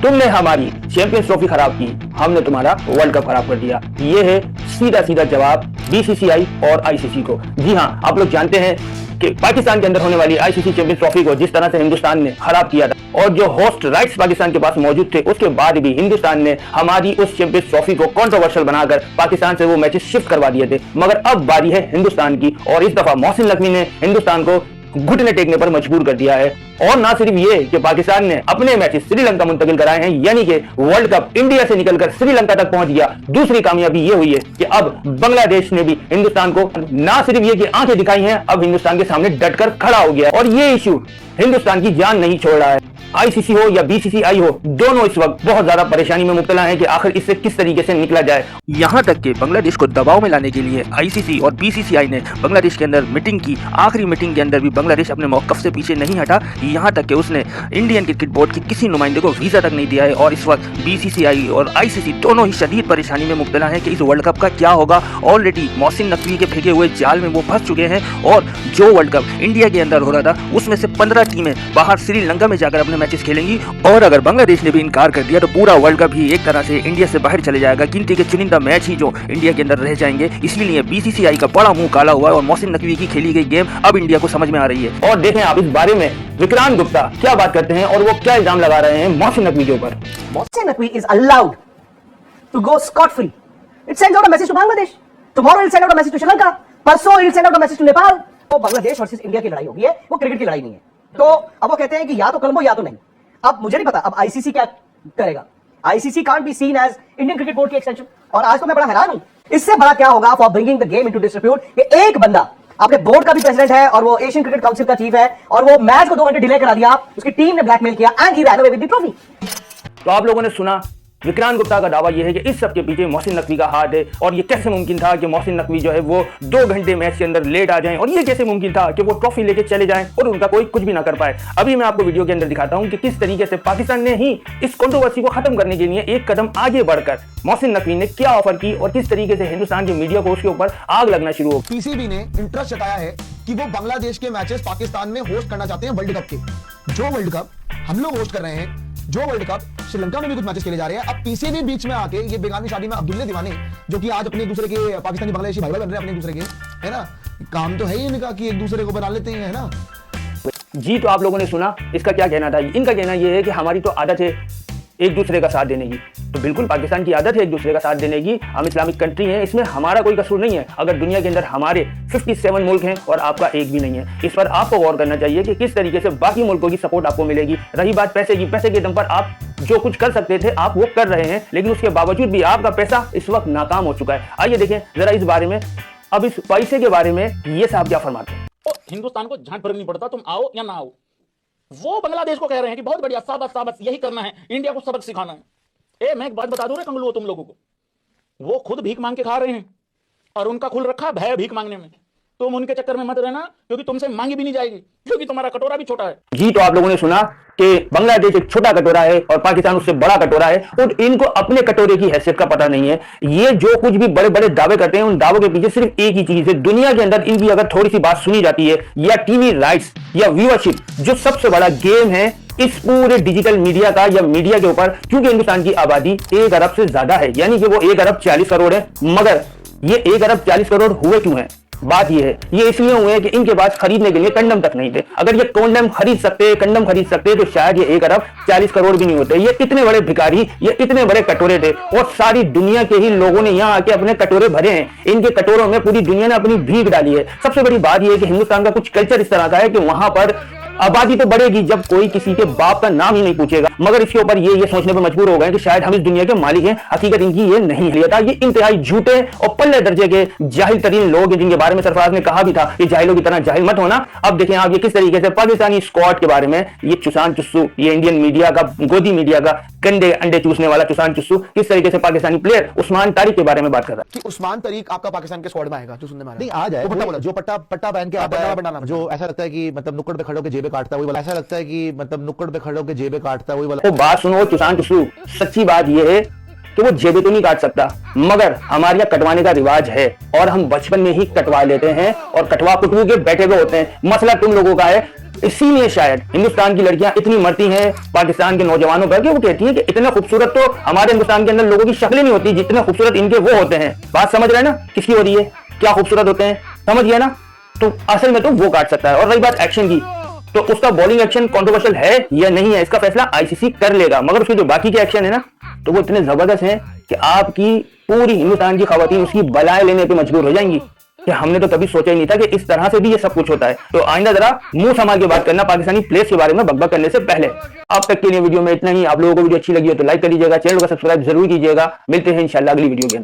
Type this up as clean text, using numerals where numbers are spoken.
तुमने हमारी champions trophy खराब की, हमने तुम्हारा वर्ल्ड कप खराब कर दिया। ये है सीधा सीधा जवाब बीसीसीआई और आईसीसी को। जी हाँ, आप लोग जानते हैं कि पाकिस्तान के अंदर होने वाली आईसीसी चैंपियंस ट्रॉफी को जिस तरह से हिंदुस्तान ने खराब किया था और जो होस्ट राइट्स पाकिस्तान के पास मौजूद थे, उसके बाद भी हिंदुस्तान ने हमारी उस चैंपियंस ट्रॉफी को कंट्रोवर्शियल बनाकर पाकिस्तान से वो मैचेस शिफ्ट करवा दिए थे। मगर अब बारी है हिंदुस्तान की और इस दफा मोहसिन नकवी ने हिंदुस्तान को घुटने टेकने पर मजबूर कर दिया है। और ना सिर्फ ये कि पाकिस्तान ने अपने मैचेस श्रीलंका मुंतकिल कराए हैं, यानी कि वर्ल्ड कप इंडिया से निकलकर श्रीलंका तक पहुंच गया। दूसरी कामयाबी ये हुई है कि अब बांग्लादेश ने भी हिंदुस्तान को ना सिर्फ ये कि आंखें दिखाई हैं, अब हिंदुस्तान के सामने डटकर खड़ा हो गया और ये इशू हिंदुस्तान की जान नहीं छोड़ रहा है। आईसीसी हो या बीसीसीआई हो, दोनों इस वक्त बहुत ज्यादा परेशानी में मुब्तला हैं कि आखिर इससे किस तरीके से निकला जाए। यहाँ तक कि बांग्लादेश को दबाव में लाने के लिए आईसीसी और बीसीसीआई ने बांग्लादेश के अंदर मीटिंग की। आखिरी मीटिंग के अंदर भी बांग्लादेश अपने मौक़िफ़ से पीछे नहीं हटा, यहाँ तक कि उसने इंडियन क्रिकेट बोर्ड के किसी नुमाइंदे को वीज़ा तक नहीं दिया है। और इस वक्त बीसीसीआई और आईसीसी दोनों ही शदीद परेशानी में मुब्तला हैं कि इस वर्ल्ड कप का क्या होगा। ऑलरेडी मोहसिन नकवी के फेंके हुए जाल में वो फंस चुके हैं और जो वर्ल्ड कप इंडिया के अंदर हो रहा था उसमें से 15 टीमें बाहर श्रीलंका में जाकर अपने मैचेस खेलेंगी और अगर बांग्लादेश ने भी इनकार कर दिया तो पूरा वर्ल्ड कप ही एक तरह से इंडिया से बाहर चले जाएगा। गिनती के चुनिंदा मैच ही जो इंडिया के अंदर रह जाएंगे। इसीलिए बीसीसीआई का बड़ा मुंह काला हुआ है और मोहसिन नकवी की खेली गई गेम अब इंडिया को समझ में आ रही है। और देखें आप इस बारे में विक्रांत गुप्ता क्या बात करते हैं और वो क्या इल्जाम लगा रहे हैं मोहसिन नकवी के ऊपर। Mohsin Naqvi is allowed to go scot free. It sends out a message to Bangladesh. Tomorrow it will send out a message to Sri Lanka. परसों it will send out a message to Nepal. तो Bangladesh versus India की लड़ाई होगी है, वो cricket की लड़ाई नहीं है। तो अब वो कहते हैं कि या तो कलम्बो या तो नहीं। अब मुझे नहीं पता अब आईसीसी क्या करेगा। ICC can't be seen as Indian cricket board की एक्सटेंशन। और आज तो मैं बड़ा हैरान हूं, इससे बड़ा क्या होगा for bringing the game into distribute कि एक बंदा अपने बोर्ड का भी प्रेसिडेंट है और वो एशियन क्रिकेट काउंसिल का चीफ है और वो मैच को 2 घंटे डिले करा दिया, उसकी टीम ने ब्लैकमेल किया and he ran away with the trophy. तो आप लोगों ने सुना, विक्रांत गुप्ता का दावा यह है कि इस सब के पीछे मोहसिन नकवी का हाथ है। और ये कैसे मुमकिन था कि मोहसिन नकवी जो है वो 2 घंटे मैच के अंदर लेट आ जाएं, और ये कैसे मुमकिन था कि वो ट्रॉफी लेके चले जाएं और उनका कोई कुछ भी ना कर पाए। अभी मैं आपको वीडियो के अंदर दिखाता हूं कि किस तरीके से पाकिस्तान ने ही इस कंट्रोवर्सी को खत्म करने के लिए एक कदम आगे बढ़कर मोहसिन नकवी ने क्या ऑफर की और किस तरीके से हिंदुस्तान की मीडिया को उसके ऊपर आग लगना शुरू हो। पीसीबी ने इंटरेस्ट जताया है कि वो बांग्लादेश के मैचेस पाकिस्तान में होस्ट करना चाहते हैं वर्ल्ड कप के। जो वर्ल्ड कप हम लोग होस्ट कर रहे हैं, जो वर्ल्ड कप श्रीलंका में भी कुछ मैचेस खेले जा रहे हैं। अब पीसीबी बीच में आके ये बेगानी शादी में अब्दुल्ले दीवाने जो कि आज अपने दूसरे के पाकिस्तानी बांग्लादेशी भाई बन रहे हैं अपने दूसरे के, है ना। काम तो है ही इनका कि एक दूसरे को बना लेते हैं, है ना। जी, तो आप लोगों ने सुना इसका क्या कहना था। इनका कहना यह है कि हमारी तो आदत है एक दूसरे का साथ देने की। तो बिल्कुल पाकिस्तान की आदत है एक दूसरे का साथ देने की। हम इस्लामिक कंट्री हैं, इसमें हमारा कोई कसूर नहीं है। अगर दुनिया के अंदर हमारे 57 मुल्क हैं और आपका एक भी नहीं है, इस पर आपको गौर करना चाहिए कि किस तरीके से बाकी मुल्कों की सपोर्ट आपको मिलेगी। रही बात पैसे की, पैसे के दम पर आप जो कुछ कर सकते थे आप वो कर रहे हैं, लेकिन उसके बावजूद भी आपका पैसा इस वक्त नाकाम हो चुका है। आइए देखें जरा इस बारे में, अब इस पैसे के बारे में ये साहब क्या फरमाते हैं। तो हिंदुस्तान को झांट फर्क नहीं पड़ता तुम आओ या ना आओ। वो बांग्लादेश को कह रहे हैं कि बहुत बढ़िया, साबस यही करना है, इंडिया को सबक सिखाना है। मैं एक बात बता दूं रे कंगलुओ तुम लोगों को, वो खुद भीख मांग के खा रहे हैं और उनका खुल रखा है भय भीख मांगने में। तुम उनके चक्कर में मत रहना, क्योंकि तुमसे मांगी भी नहीं जाएगी, क्योंकि तुम्हारा कटोरा भी छोटा है। जी, तो आप लोगों ने सुना कि बांग्लादेश एक छोटा कटोरा है और पाकिस्तान उससे बड़ा कटोरा है और इनको अपने कटोरे की हैसियत का पता नहीं है। ये जो कुछ भी बड़े बड़े दावे करते हैं, उन दावों के पीछे सिर्फ एक ही चीज है। दुनिया के अंदर इनकी अगर थोड़ी सी बात सुनी जाती है या टीवी राइट्स या व्यूअरशिप, जो सबसे बड़ा गेम है इस पूरे डिजिटल मीडिया का या मीडिया के ऊपर, क्योंकि हिंदुस्तान की आबादी 1 अरब से ज्यादा है, यानी कि वो 1 अरब 40 करोड़ है। मगर ये 1 अरब 40 करोड़ हुए क्यों हैं? बात ये है, ये इसलिए हुए हैं कि इनके पास खरीदने के लिए कंडम तक नहीं थे। अगर ये कंडम खरीद सकते तो शायद ये 1 अरब 40 करोड़ भी नहीं होते। ये इतने बड़े भिखारी, ये इतने बड़े कटोरे थे और सारी दुनिया के ही लोगों ने यहाँ आके अपने कटोरे भरे हैं। इनके कटोरों में पूरी दुनिया ने अपनी भीख डाली है। सबसे बड़ी बात यह है कि हिंदुस्तान का कुछ कल्चर इस तरह का है कि वहां पर आबादी तो बढ़ेगी जब कोई किसी के बाप का नाम ही नहीं पूछेगा। मगर इसके ऊपर ये सोचने पर मजबूर हो गए कि शायद हम इस दुनिया के मालिक हैं। हकीकत इनकी ये नहीं है। ये इंतहाई झूठे और पल्ले दर्जे के जाहिल तरीन लोग हैं, जिनके बारे में सरफराज ने कहा भी था कि जाहिलों की तरह जाहिल मत होना। अब देखें आप ये किस तरीके से पाकिस्तानी स्क्वाड के बारे में ये चुसान चुस्सू, ये इंडियन मीडिया का, गोदी मीडिया का गंदे अंडे चूसने वाला चुसान चुस्सू किस तरीके से पाकिस्तानी प्लेयर उस्मान तारिक के बारे में बात कर रहा है कि उस्मान तारिक आपका पाकिस्तान के स्क्वाड में आएगा, जो सुनने में नहीं आ जाए। जो पट्टा पहन के आता है, जो ऐसा लगता है कि मतलब नुक्कड़ पे खड़े होकर जेबें काटता है वही वाला, ऐसा लगता है कि मतलब नुक्कड़ पे खड़े होकर जेबें काटता है वही वाला। तो बात सुनो चुसान चुस्सू, सच्ची बात यह है कि वो जेबें तो नहीं काट सकता, मगर हमारे यहाँ कटवाने का रिवाज है और हम बचपन में ही कटवा लेते हैं और कटवा कुटू के बैठे हुए होते हैं। मसला तुम लोगों का है इसीलिए शायद हिंदुस्तान की लड़कियां इतनी मरती हैं पाकिस्तान के नौजवानों पर कि वो कहती हैं कि इतने खूबसूरत तो हमारे हिंदुस्तान के अंदर लोगों की शक्लें नहीं होती जितने खूबसूरत इनके वो होते हैं। बात समझ रहे हैं ना किसकी हो रही है, क्या खूबसूरत होते हैं, समझ गया ना। तो असल में तो वो काट सकता है। और रही बात एक्शन की, तो उसका बॉलिंग एक्शन कंट्रोवर्शियल है या नहीं है इसका फैसला आईसीसी कर लेगा, मगर उसके जो बाकी के एक्शन है ना तो वो इतने जबरदस्त हैं कि आपकी पूरी हिंदुस्तान की खवातीन उसकी बलाएं लेने पे मजबूर हो जाएंगी कि हमने तो कभी सोचा ही नहीं था कि इस तरह से भी ये सब कुछ होता है। तो आइंदा जरा मुंह संभाल के बात करना पाकिस्तानी प्लेयर्स के बारे में बकबक करने से पहले। अब तक के लिए वीडियो में इतना ही। आप लोगों को वीडियो अच्छी लगी हो तो लाइक कर लीजिएगा, चैनल को सब्सक्राइब जरूर कीजिएगा। मिलते हैं इंशाल्लाह अगली वीडियो के अंदर।